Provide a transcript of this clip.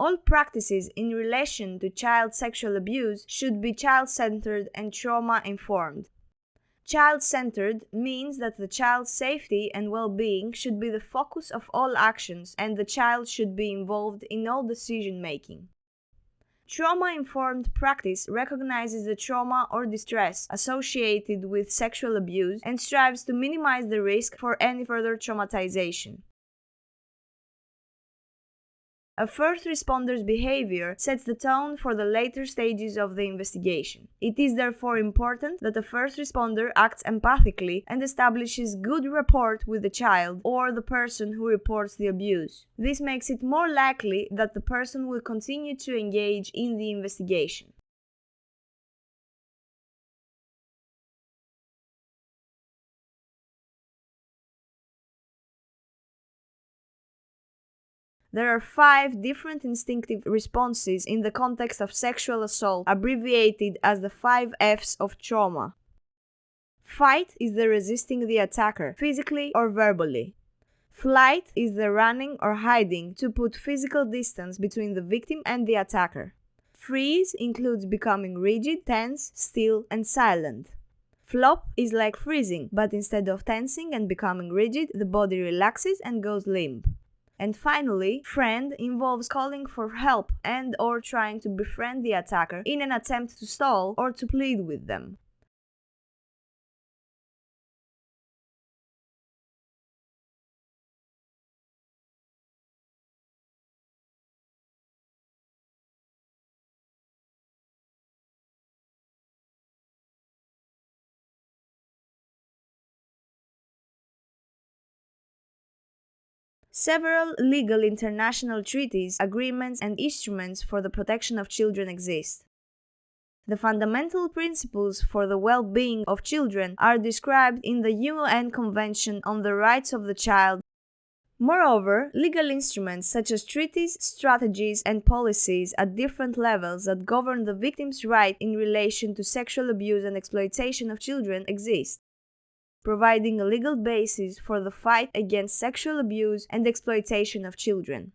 All practices in relation to child sexual abuse should be child-centered and trauma-informed. Child-centered means that the child's safety and well-being should be the focus of all actions, and the child should be involved in all decision-making. Trauma-informed practice recognizes the trauma or distress associated with sexual abuse and strives to minimize the risk for any further traumatization. A first responder's behavior sets the tone for the later stages of the investigation. It is therefore important that a first responder acts empathically and establishes good rapport with the child or the person who reports the abuse. This makes it more likely that the person will continue to engage in the investigation. There are 5 different instinctive responses in the context of sexual assault, abbreviated as the 5 F's of trauma. Fight is the resisting the attacker, physically or verbally. Flight is the running or hiding to put physical distance between the victim and the attacker. Freeze includes becoming rigid, tense, still, and silent. Flop is like freezing, but instead of tensing and becoming rigid, the body relaxes and goes limp. And finally, friend involves calling for help and/or trying to befriend the attacker in an attempt to stall or to plead with them. Several legal international treaties, agreements, and instruments for the protection of children exist. The fundamental principles for the well-being of children are described in the UN Convention on the Rights of the Child. Moreover, legal instruments such as treaties, strategies, and policies at different levels that govern the victim's right in relation to sexual abuse and exploitation of children exist, providing a legal basis for the fight against sexual abuse and exploitation of children.